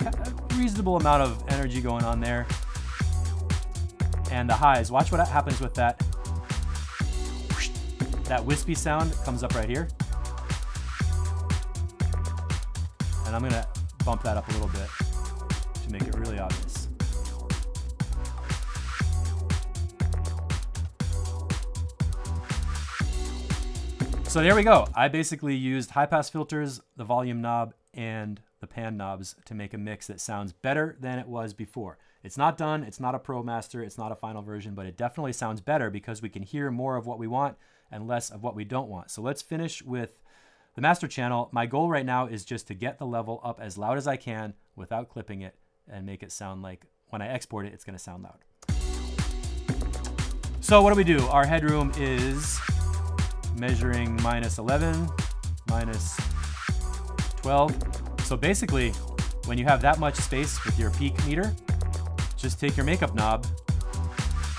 S1: a reasonable amount of energy going on there. And the highs, watch what happens with that. That wispy sound comes up right here. And I'm gonna bump that up a little bit to make it really obvious. So there we go. I basically used high pass filters, the volume knob, and the pan knobs to make a mix that sounds better than it was before. It's not done, it's not a pro master, it's not a final version, but it definitely sounds better because we can hear more of what we want and less of what we don't want. So let's finish with the master channel. My goal right now is just to get the level up as loud as I can without clipping it and make it sound like when I export it, it's gonna sound loud. So what do? Our headroom is measuring -11, -12. So basically, when you have that much space with your peak meter, just take your makeup knob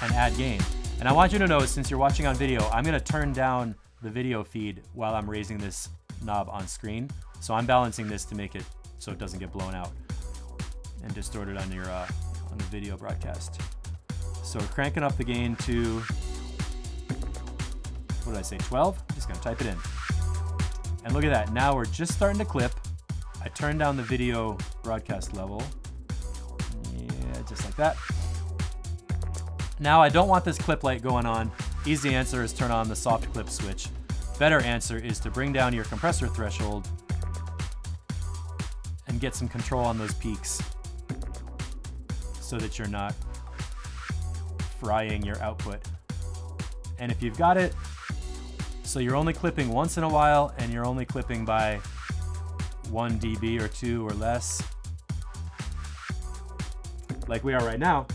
S1: and add gain. And I want you to know, since you're watching on video, I'm gonna turn down the video feed while I'm raising this knob on screen. So I'm balancing this to make it so it doesn't get blown out and distorted on your on the video broadcast. So we're cranking up the gain to, what did I say, 12? I'm just gonna type it in. And look at that, now we're just starting to clip. I turned down the video broadcast level. Yeah, just like that. Now I don't want this clip light going on. Easy answer is turn on the soft clip switch. Better answer is to bring down your compressor threshold and get some control on those peaks so that you're not frying your output. And if you've got it, so you're only clipping once in a while and you're only clipping by 1 dB or 2 or less, like we are right now,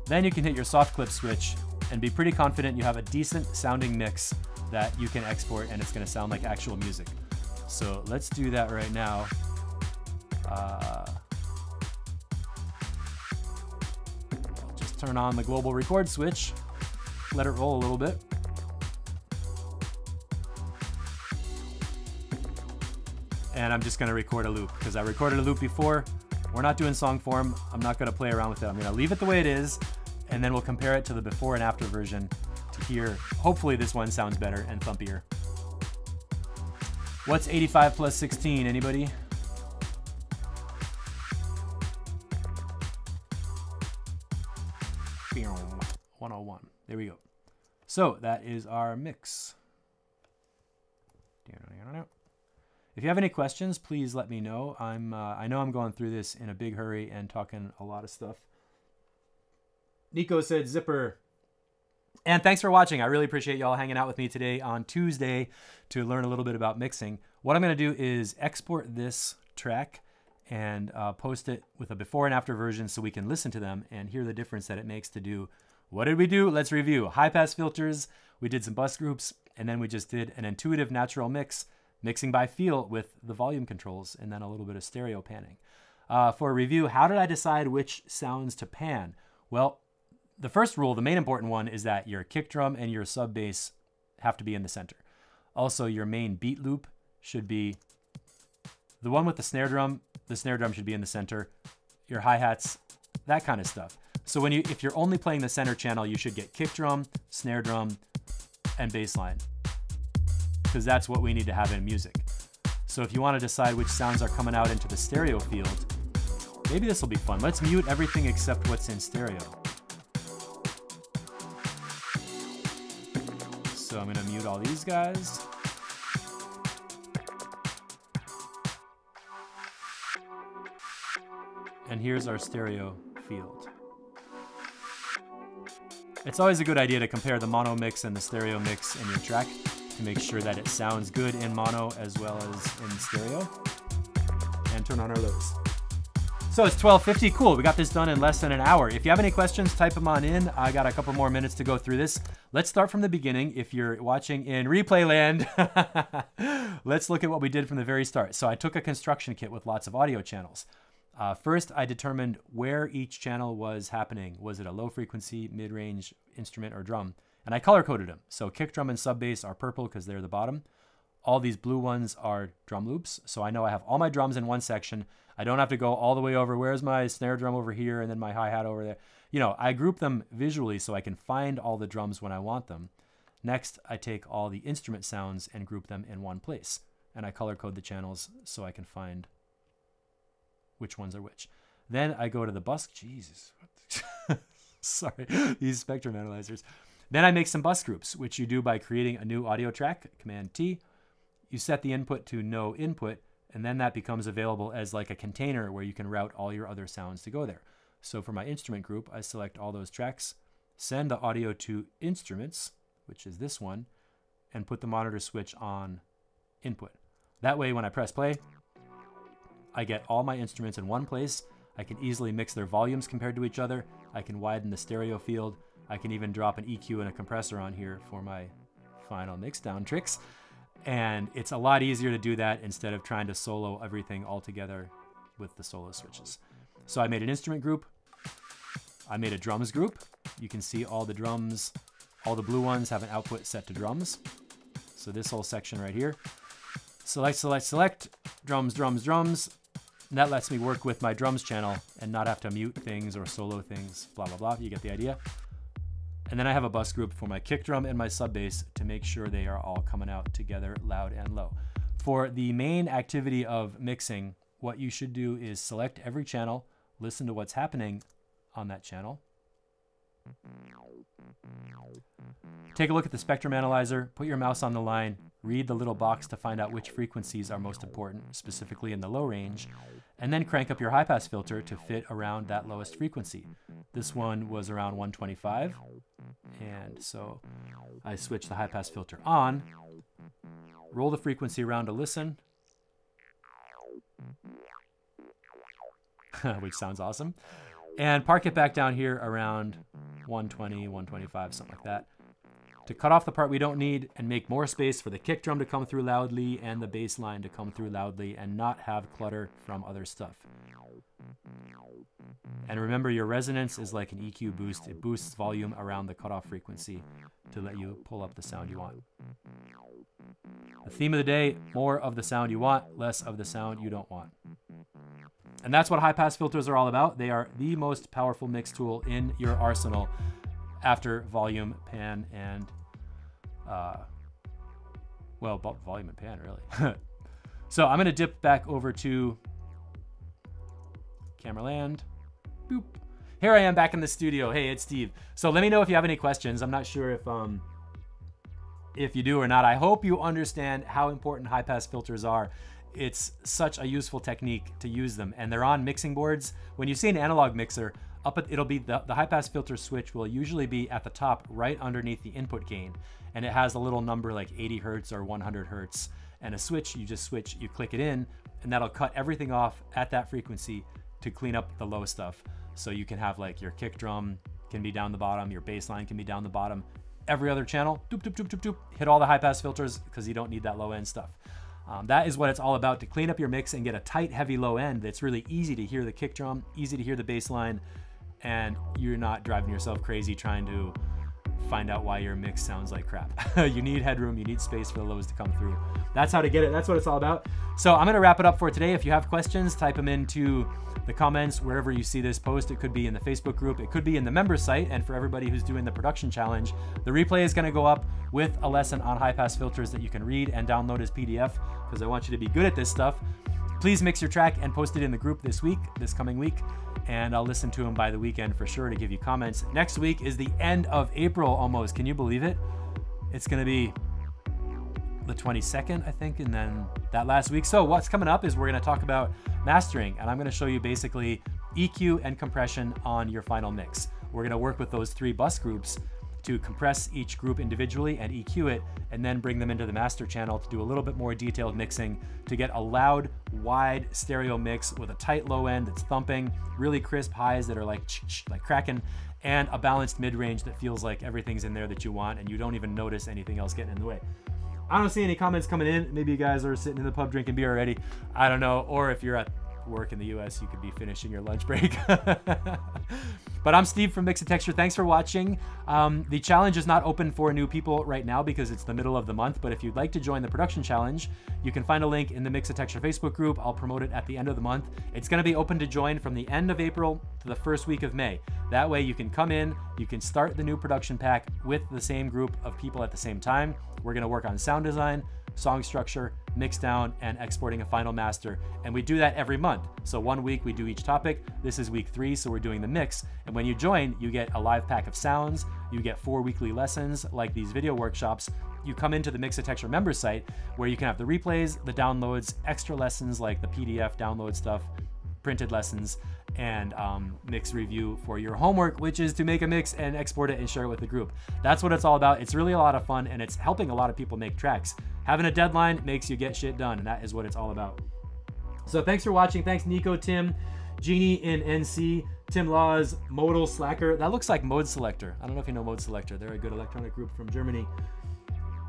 S1: then you can hit your soft clip switch and be pretty confident you have a decent sounding mix that you can export and it's gonna sound like actual music. So let's do that right now. I'll just turn on the global record switch, let it roll a little bit. And I'm just gonna record a loop because I recorded a loop before. We're not doing song form. I'm not gonna play around with it. I'm gonna leave it the way it is, and then we'll compare it to the before and after version to hear. Hopefully this one sounds better and thumpier. What's 85 plus 16, anybody? Boom, 101, there we go. So that is our mix. If you have any questions, please let me know. I know I'm going through this in a big hurry and talking a lot of stuff. Nico said zipper. And thanks for watching. I really appreciate y'all hanging out with me today on Tuesday to learn a little bit about mixing. What I'm going to do is export this track and post it with a before and after version so we can listen to them and hear the difference that it makes to do. What did we do? Let's review. High pass filters, we did some bus groups, and then we just did an intuitive natural mix, mixing by feel with the volume controls, and then a little bit of stereo panning. For a review, how did I decide which sounds to pan? Well, the first rule, the main important one, is that your kick drum and your sub bass have to be in the center. Also, your main beat loop should be the one with the snare drum should be in the center. Your hi-hats, that kind of stuff. So if you're only playing the center channel, you should get kick drum, snare drum, and bass line, because that's what we need to have in music. So if you want to decide which sounds are coming out into the stereo field, maybe this will be fun. Let's mute everything except what's in stereo. So I'm going to mute all these guys. And here's our stereo field. It's always a good idea to compare the mono mix and the stereo mix in your track to make sure that it sounds good in mono as well as in stereo. And turn on our lows. So it's 12:50, cool. We got this done in less than an hour. If you have any questions, type them on in. I got a couple more minutes to go through this. Let's start from the beginning. If you're watching in replay land, let's look at what we did from the very start. So I took a construction kit with lots of audio channels. First, I determined where each channel was happening. Was it a low frequency, mid-range, instrument, or drum? And I color-coded them. So kick drum and sub bass are purple because they're the bottom. All these blue ones are drum loops. So I know I have all my drums in one section. I don't have to go all the way over. Where's my snare drum over here and then my hi-hat over there? You know, I group them visually so I can find all the drums when I want them. Next, I take all the instrument sounds and group them in one place. And I color-code the channels so I can find which ones are which. Then I go to the bus. Jesus. Sorry, these spectrum analyzers. Then I make some bus groups, which you do by creating a new audio track, Command T. You set the input to no input, and then that becomes available as like a container where you can route all your other sounds to go there. So for my instrument group, I select all those tracks, send the audio to instruments, which is this one, and put the monitor switch on input. That way, when I press play, I get all my instruments in one place. I can easily mix their volumes compared to each other. I can widen the stereo field. I can even drop an EQ and a compressor on here for my final mixdown tricks. And it's a lot easier to do that instead of trying to solo everything all together with the solo switches. So I made an instrument group. I made a drums group. You can see all the drums, all the blue ones have an output set to drums. So this whole section right here. Select, select, select, drums, drums, drums. And that lets me work with my drums channel and not have to mute things or solo things, blah, blah, blah. You get the idea. And then I have a bus group for my kick drum and my sub bass to make sure they are all coming out together loud and low. For the main activity of mixing, what you should do is select every channel, listen to what's happening on that channel. Take a look at the spectrum analyzer, put your mouse on the line, read the little box to find out which frequencies are most important, specifically in the low range, and then crank up your high pass filter to fit around that lowest frequency. This one was around 125, and so I switched the high pass filter on, roll the frequency around to listen, which sounds awesome, and park it back down here around 120, 125, something like that, to cut off the part we don't need and make more space for the kick drum to come through loudly and the bass line to come through loudly and not have clutter from other stuff. And remember, your resonance is like an EQ boost. It boosts volume around the cutoff frequency to let you pull up the sound you want. The theme of the day, more of the sound you want, less of the sound you don't want. And that's what high-pass filters are all about. They are the most powerful mix tool in your arsenal after volume, pan, and, well, volume and pan, really. So I'm going to dip back over to camera land. Boop. Here I am back in the studio. Hey, it's Steve. So let me know if you have any questions. I'm not sure if you do or not. I hope you understand how important high-pass filters are. It's such a useful technique to use them, and they're on mixing boards. When you see an analog mixer, it'll be the high-pass filter switch will usually be at the top right underneath the input gain, and it has a little number like 80 hertz or 100 hertz, and a switch, you click it in, and that'll cut everything off at that frequency to clean up the low stuff. So you can have like your kick drum can be down the bottom, your bass line can be down the bottom. Every other channel, doop, doop, doop, doop, doop, hit all the high-pass filters because you don't need that low-end stuff. That is what it's all about, to clean up your mix and get a tight, heavy low end that's really easy to hear the kick drum, easy to hear the bass line, and you're not driving yourself crazy trying to find out why your mix sounds like crap. You need headroom, you need space for the lows to come through. That's how to get it. That's what it's all about. So I'm gonna wrap it up for today. If you have questions, type them into the comments wherever you see this post. It could be in the Facebook group, it could be in the member site, and for everybody who's doing the production challenge, the replay is gonna go up with a lesson on high-pass filters that you can read and download as PDF, because I want you to be good at this stuff. Please mix your track and post it in the group this coming week, and I'll listen to them by the weekend for sure to give you comments. Next week is the end of April almost. Can you believe it? It's gonna be the 22nd, I think, and then that last week. So what's coming up is we're gonna talk about mastering, and I'm gonna show you basically EQ and compression on your final mix. We're gonna work with those 3 bus groups to compress each group individually and EQ it, and then bring them into the master channel to do a little bit more detailed mixing to get a loud, wide stereo mix with a tight low end that's thumping, really crisp highs that are like cracking, and a balanced mid-range that feels like everything's in there that you want and you don't even notice anything else getting in the way. I don't see any comments coming in. Maybe you guys are sitting in the pub drinking beer already. I don't know. Or if you're at work in the US, you could be finishing your lunch break. But I'm Steve from Mix and Texture. Thanks for watching. The challenge is not open for new people right now because it's the middle of the month, but if you'd like to join the production challenge, you can find a link in the Mix and Texture Facebook group. I'll promote it at the end of the month. It's gonna be open to join from the end of April to the first week of May. That way you can come in, you can start the new production pack with the same group of people at the same time. We're gonna work on sound design, song structure, mix down, and exporting a final master. And we do that every month. So 1 week we do each topic. This is week 3, so we're doing the mix. And when you join, you get a live pack of sounds. You get 4 weekly lessons like these video workshops. You come into the Mix and Texture member site where you can have the replays, the downloads, extra lessons like the PDF download stuff, printed lessons, and mix review for your homework, which is to make a mix and export it and share it with the group. That's what it's all about. It's really a lot of fun, and it's helping a lot of people make tracks. Having a deadline makes you get shit done, and that is what it's all about. So thanks for watching. Thanks Nico, Tim, Jeannie in NC, Tim Laws, Modal Slacker. That looks like Mode Selector. I don't know if you know Mode Selector. They're a good electronic group from Germany.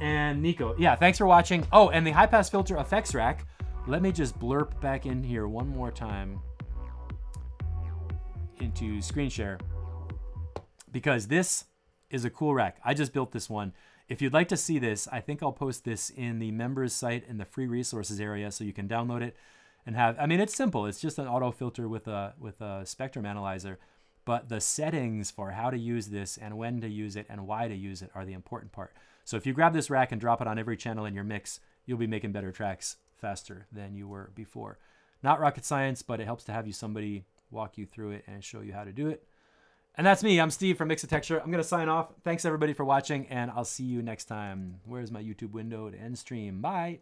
S1: And Nico, yeah, thanks for watching. Oh, and the high pass filter effects rack. Let me just blurp back in here one more time into screen share, because this is a cool rack. I just built this one. If you'd like to see this, I think I'll post this in the members site in the free resources area so you can download it and have, I mean, it's simple. It's just an auto filter with a spectrum analyzer, but the settings for how to use this and when to use it and why to use it are the important part. So if you grab this rack and drop it on every channel in your mix, you'll be making better tracks faster than you were before. Not rocket science, but it helps to have somebody walk you through it and show you how to do it. And that's me. I'm Steve from Mix and Texture. I'm going to sign off. Thanks everybody for watching, and I'll see you next time. Where's my YouTube window to end stream? Bye.